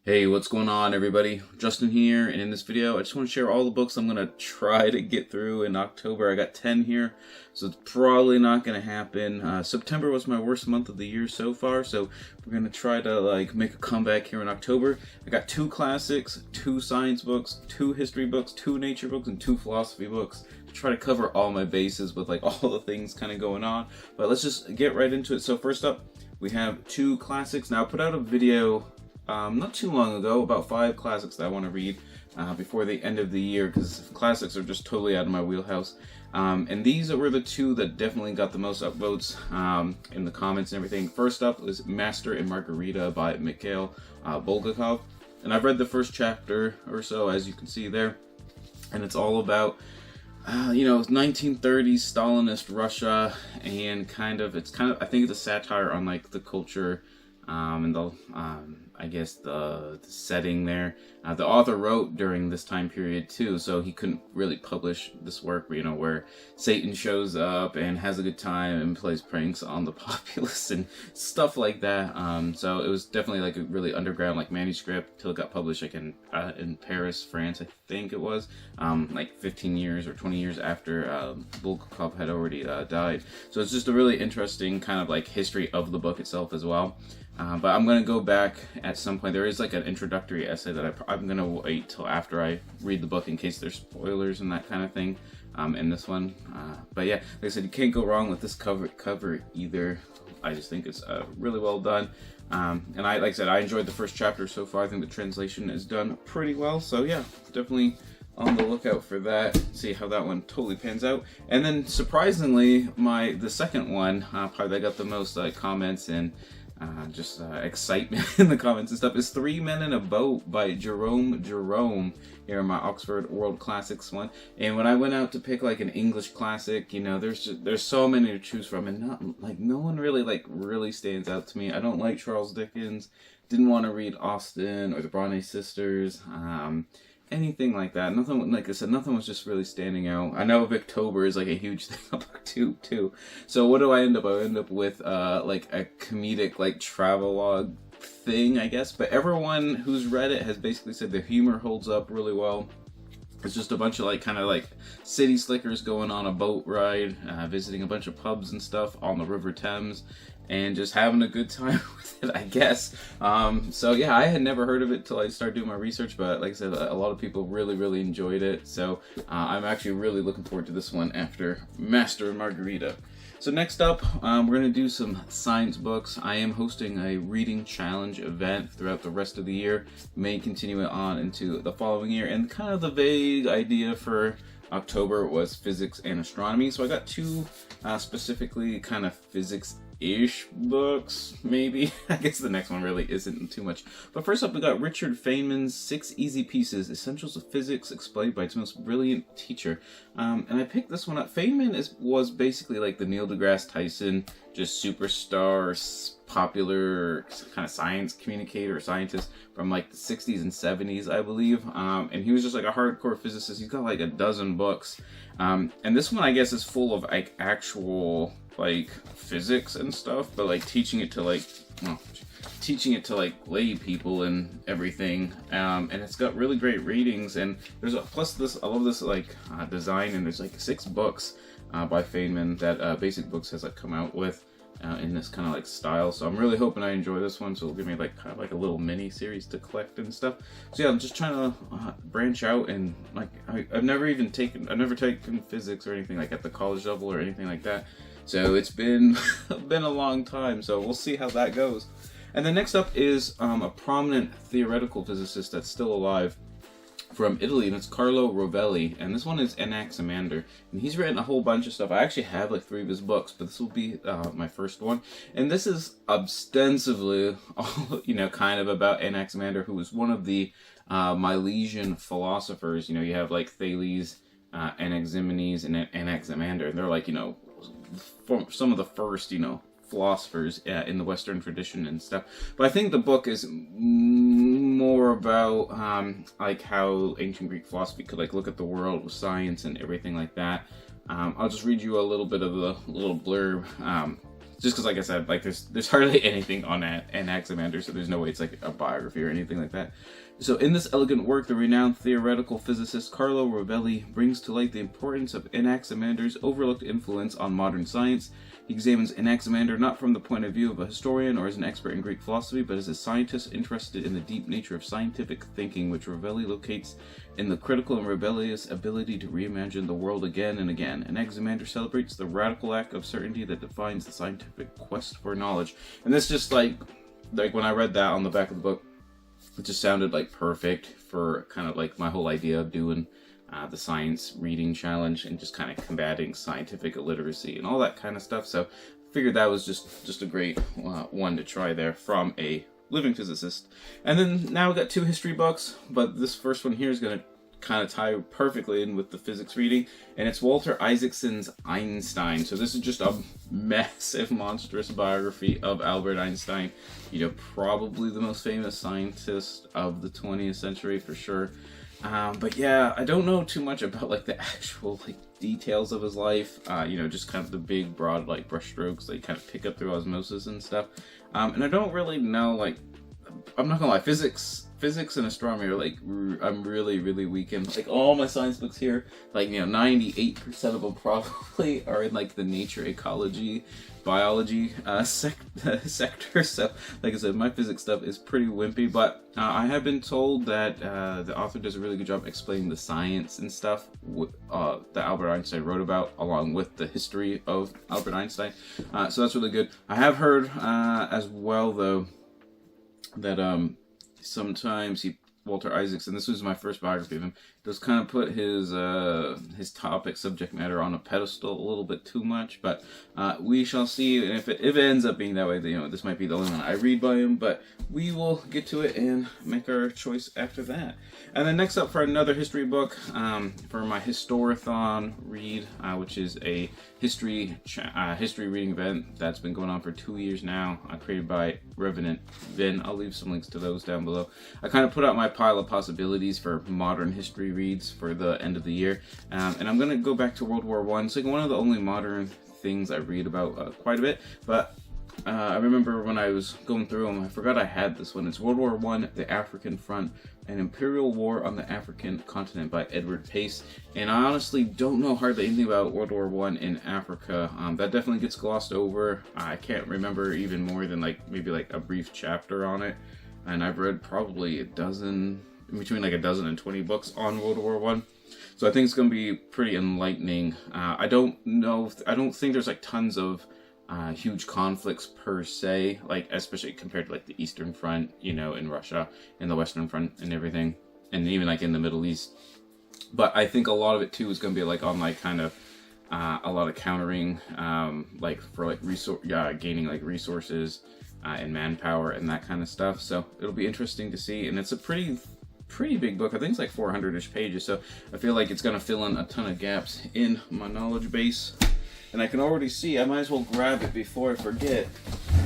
Hey, what's going on, everybody? Justin here, and in this video I just want to share all the books I'm going to try to get through in October. I got 10 here, so it's probably not going to happen. September was my worst month of the year so far, so we're going to try to make a comeback here in October. I got 2 classics, 2 science books, 2 history books, 2 nature books, and 2 philosophy books to try to cover all my bases with all the things kind of going on. But let's just get right into it. So first up, we have 2 classics. Now I put out a video not too long ago about 5 classics that I want to read before the end of the year, because classics are just totally out of my wheelhouse. And these were the 2 that definitely got the most upvotes in the comments and everything. First up was Master and Margarita by Mikhail Bulgakov. And I've read the first chapter or so, as you can see there. And it's all about 1930s Stalinist Russia, and I think it's a satire on the culture and the I guess the setting there. The author wrote during this time period too, so he couldn't really publish this work, where Satan shows up and has a good time and plays pranks on the populace and stuff like that. So it was definitely a really underground manuscript till it got published in Paris, France, I think it was, 15 years or 20 years after Bulgakov had already died. So it's just a really interesting kind of history of the book itself as well. But I'm going to go back at some point. There is an introductory essay that I'm going to wait till after I read the book in case there's spoilers and that kind of thing in this one. But yeah, like I said, you can't go wrong with this cover either. I just think it's really well done. And like I said, I enjoyed the first chapter so far. I think the translation is done pretty well. So yeah, definitely on the lookout for that. See how that one totally pans out. And then surprisingly, the second one, probably that got the most comments and excitement in the comments and stuff, is 3 Men in a Boat by Jerome here in my Oxford World Classics one. And when I went out to pick an English classic, there's so many to choose from, and no one really stands out to me. I don't like Charles Dickens, didn't want to read Austen or the Bronte sisters, anything like that. Nothing, like I said, nothing was just really standing out. I know Victober is a huge thing about too. So what do I end up? I end up with a comedic travelogue thing, I guess. But everyone who's read it has basically said the humor holds up really well. It's just a bunch of city slickers going on a boat ride, visiting a bunch of pubs and stuff on the River Thames, and just having a good time with it, I guess. So yeah, I had never heard of it till I started doing my research, but like I said, a lot of people really enjoyed it. So I'm actually really looking forward to this one after Master and Margarita. So next up, we're going to do some science books. I am hosting a reading challenge event throughout the rest of the year. May continue it on into the following year. And kind of the vague idea for October was physics and astronomy. So I got 2 specifically kind of physics-ish books, maybe. I guess the next one really isn't too much. But first up, we got Richard Feynman's 6 Easy Pieces, Essentials of Physics Explained by Its Most Brilliant Teacher. And I picked this one up. Feynman was basically the Neil deGrasse Tyson, just superstar, popular kind of science communicator, scientist from the 60s and 70s, I believe. And he was just a hardcore physicist. He's got a dozen books. And this one, I guess, is full of actual physics and stuff, but teaching it to lay people and everything. And it's got really great ratings, and there's I love this design, and there's 6 books by Feynman that Basic Books has come out with in this kind of style. So I'm really hoping I enjoy this one, so it'll give me kind of a little mini series to collect and stuff. So yeah, I'm just trying to branch out, and I've never taken physics or anything at the college level or anything like that. So it's been a long time, so we'll see how that goes. And then next up is a prominent theoretical physicist that's still alive from Italy, and it's Carlo Rovelli, and this one is Anaximander, and he's written a whole bunch of stuff. I actually have 3 of his books, but this will be my first one, and this is ostensibly kind of about Anaximander, who was one of the Milesian philosophers. You have Thales, Anaximenes, and Anaximander, and they're some of the first philosophers in the Western tradition and stuff. But I think the book is more about how ancient Greek philosophy could look at the world with science and everything like that. I'll just read you a little bit of the little blurb Just because, like I said, like there's hardly anything on Anaximander, so there's no way it's like a biography or anything like that. So in this elegant work, the renowned theoretical physicist Carlo Rovelli brings to light the importance of Anaximander's overlooked influence on modern science. He examines Anaximander not from the point of view of a historian or as an expert in Greek philosophy, but as a scientist interested in the deep nature of scientific thinking, which Rovelli locates in the critical and rebellious ability to reimagine the world again and again. Anaximander celebrates the radical act of certainty that defines the scientific quest for knowledge. And this just like when I read that on the back of the book, it just sounded like perfect for kind of like my whole idea of doing the science reading challenge and just kind of combating scientific illiteracy and all that kind of stuff. So I figured that was just a great one to try there from a living physicist. And then now we got 2 history books, but this first one here is going to kind of tie perfectly in with the physics reading, and it's Walter Isaacson's Einstein. So this is just a massive, monstrous biography of Albert Einstein, you know, probably the most famous scientist of the 20th century for sure. But yeah, I don't know too much about like the actual like details of his life, you know, just kind of the big broad like brushstrokes that you kind of pick up through osmosis and stuff. And I don't really know, like, I'm not gonna lie, physics and astronomy are like, I'm really weak in. Like all my science books here, like, you know, 98% of them probably are in like the nature, ecology, biology sector. So like I said, my physics stuff is pretty wimpy, but I have been told that the author does a really good job explaining the science and stuff that Albert Einstein wrote about, along with the history of Albert Einstein. So that's really good. I have heard as well though that sometimes Walter Isaacson, this was my first biography of him, does kind of put his topic, subject matter on a pedestal a little bit too much, but we shall see. And if it ends up being that way, then, you know, this might be the only one I read by him, but we will get to it and make our choice after that. And then next up for another history book, for my Historathon read, which is a history reading event that's been going on for 2 years now, created by Revenant Vin. I'll leave some links to those down below. I kind of put out my pile of possibilities for modern history reads for the end of the year, and I'm going to go back to World War I. It's like one of the only modern things I read about quite a bit, but I remember when I was going through them, I forgot I had this one. It's World War I, The African Front, An Imperial War on the African Continent by Edward Pace. And I honestly don't know hardly anything about World War I in Africa. That definitely gets glossed over. I can't remember even more than maybe a brief chapter on it. And I've read probably between a dozen and 20 books on World War I. So I think it's going to be pretty enlightening. I don't think there's tons of huge conflicts per se, especially compared to the Eastern Front, you know, in Russia, and the Western Front and everything, and even in the Middle East. But I think a lot of it too is going to be on a lot of countering, for gaining resources and manpower and that kind of stuff. So it'll be interesting to see, and it's a pretty big book. I think it's 400-ish pages, so I feel like it's going to fill in a ton of gaps in my knowledge base. And I can already see I might as well grab it before I forget.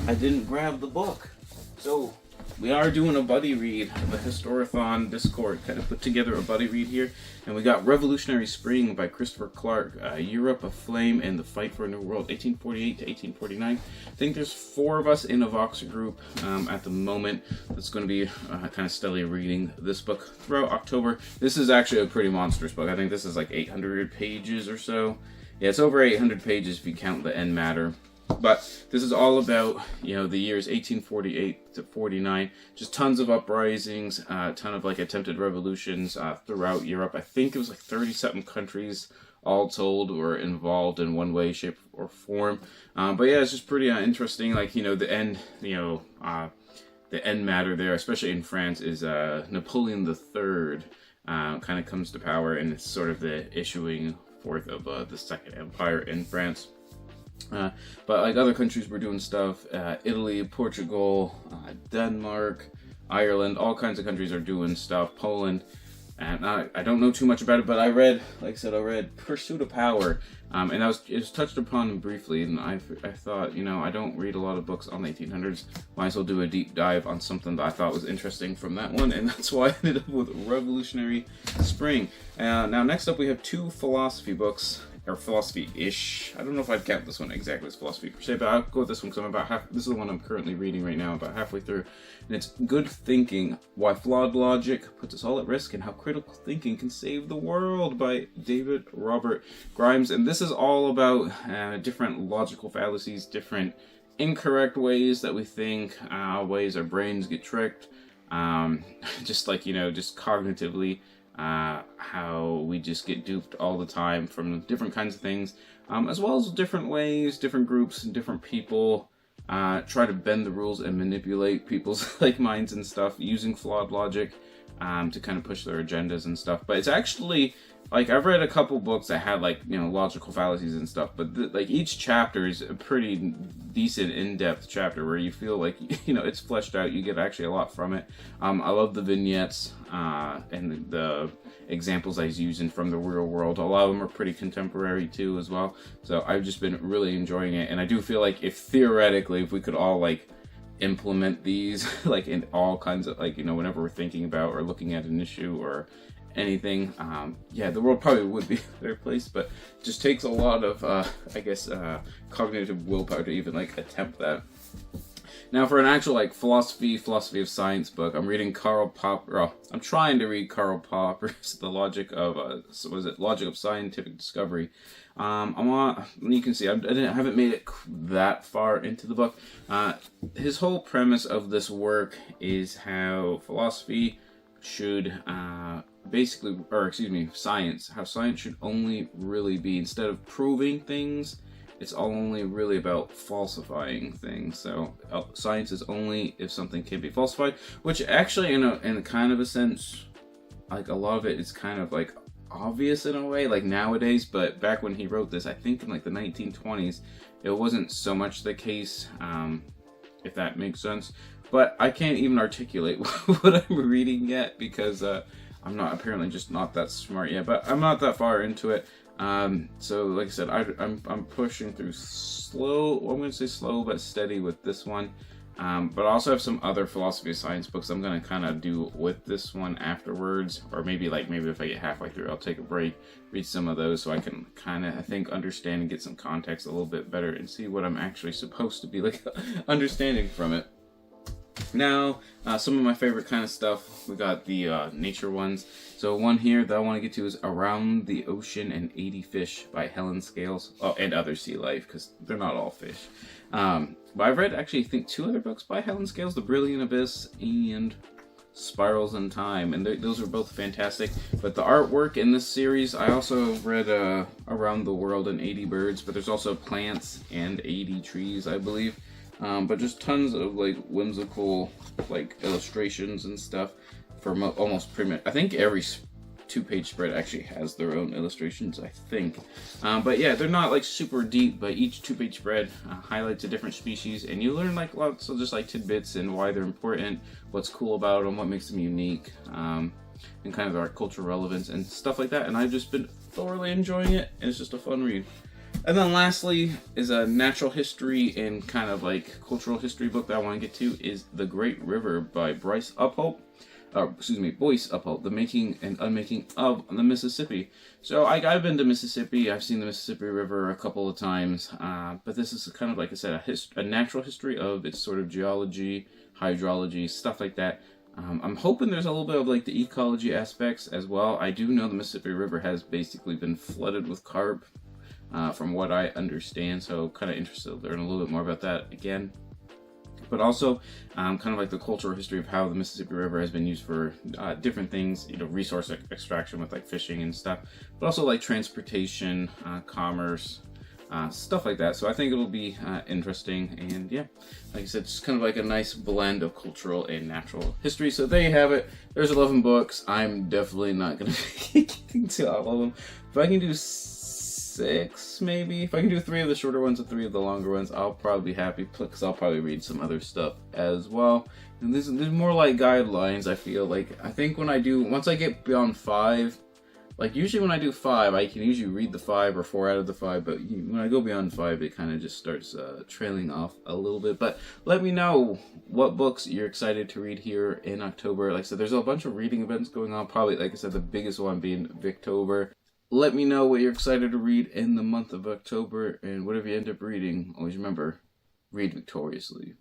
I didn't grab the book. So we are doing a buddy read. The Historathon Discord kind of put together a buddy read here. And we got Revolutionary Spring by Christopher Clark, Europe Aflame and the Fight for a New World, 1848 to 1849. I think there's 4 of us in a Vox group at the moment that's going to be kind of steadily reading this book throughout October. This is actually a pretty monstrous book. I think this is 800 pages or so. Yeah, it's over 800 pages if you count the end matter. But this is all about, you know, the years 1848 to 49. Just tons of uprisings, a ton of attempted revolutions throughout Europe. I think it was 30-something countries all told were involved in one way, shape, or form. But yeah, it's just pretty interesting. The end matter there, especially in France, is Napoleon III kind of comes to power, and it's sort of the issuing forth of the Second Empire in France. But other countries were doing stuff. Italy, Portugal, Denmark, Ireland, all kinds of countries are doing stuff. Poland. And I don't know too much about it, but I read, I read Pursuit of Power, and it was touched upon briefly, and I thought, you know, I don't read a lot of books on the 1800s, might as well do a deep dive on something that I thought was interesting from that one, and that's why I ended up with Revolutionary Spring. Now, next up we have 2 philosophy books, or philosophy-ish. I don't know if I'd count this one exactly as philosophy per se, but I'll go with this one because I'm about half. This is the one I'm currently reading right now, about halfway through, and it's Good Thinking: Why Flawed Logic Puts Us All at Risk and How Critical Thinking Can Save the World by David Robert Grimes. And this is all about different logical fallacies, different incorrect ways that we think, ways our brains get tricked, just like, just cognitively. How we just get duped all the time from different kinds of things, as well as different ways, different groups, and different people try to bend the rules and manipulate people's minds and stuff using flawed logic to kind of push their agendas and stuff. But it's actually, I've read a couple books that had logical fallacies and stuff, but each chapter is a pretty decent in-depth chapter where you feel like it's fleshed out. You get actually a lot from it. I love the vignettes and the examples I was using from the real world. A lot of them are pretty contemporary too as well. So I've just been really enjoying it, and I do feel like if we could all implement these in all kinds of whenever we're thinking about or looking at an issue or anything, the world probably would be a better place, but it just takes a lot of cognitive willpower to even attempt that. Now, for an actual philosophy of science book, I'm reading Karl Popper. I'm trying to read Karl Popper's The Logic of Logic of Scientific Discovery. You can see I haven't made it that far into the book. His whole premise of this work is how philosophy should science, how science should only really be, instead of proving things, it's only really about falsifying things. So science is only if something can be falsified, which actually in a kind of a sense, a lot of it is kind of obvious in a way, nowadays, but back when he wrote this, I think in the 1920s, it wasn't so much the case, if that makes sense. But I can't even articulate what I'm reading yet because I'm apparently just not that smart yet, but I'm not that far into it. So like I said, I'm pushing through I'm going to say slow but steady with this one. But I also have some other philosophy of science books I'm going to kind of do with this one afterwards, or maybe if I get halfway through, I'll take a break, read some of those so I can kind of, understand and get some context a little bit better and see what I'm actually supposed to be understanding from it. Now, some of my favorite kind of stuff, we got the nature ones. So one here that I want to get to is Around the Ocean and 80 Fish by Helen Scales. Oh, and Other Sea Life, because they're not all fish. But I've read, actually, I think 2 other books by Helen Scales, The Brilliant Abyss and Spirals in Time, and those are both fantastic. But the artwork in this series, I also read Around the World and 80 Birds, but there's also Plants and 80 Trees, I believe. But just tons of whimsical illustrations and stuff for almost pretty much, I think every 2-page spread actually has their own illustrations, I think. But yeah, they're not super deep, but each 2-page spread highlights a different species, and you learn lots of just tidbits and why they're important, what's cool about them, what makes them unique, and kind of their cultural relevance and stuff like that. And I've just been thoroughly enjoying it, and it's just a fun read. And then lastly is a natural history and kind of cultural history book that I want to get to is The Great River by Boyce Upholt, The Making and Unmaking of the Mississippi. So I've been to Mississippi, I've seen the Mississippi River a couple of times, but this is kind of, like I said, a natural history of its sort of geology, hydrology, stuff like that. I'm hoping there's a little bit of the ecology aspects as well. I do know the Mississippi River has basically been flooded with carp, from what I understand, so kind of interested to learn a little bit more about that again. But also, kind of the cultural history of how the Mississippi River has been used for different things, resource extraction with fishing and stuff, but also transportation, commerce, stuff like that. So I think it'll be interesting, and yeah, like I said, just kind of a nice blend of cultural and natural history. So there you have it. There's 11 books. I'm definitely not going to be getting to all of them. If I can do 6, maybe. If I can do 3 of the shorter ones and 3 of the longer ones, I'll probably be happy, because I'll probably read some other stuff as well. And there's more guidelines, I feel. I think once I get beyond 5, usually when I do 5, I can usually read the 5 or 4 out of the 5, but when I go beyond 5, it kind of just starts trailing off a little bit. But let me know what books you're excited to read here in October. Like I said, there's a bunch of reading events going on, probably, like I said, the biggest one being Victober. let me know what you're excited to read in the month of October, and whatever you end up reading, always remember, read victoriously.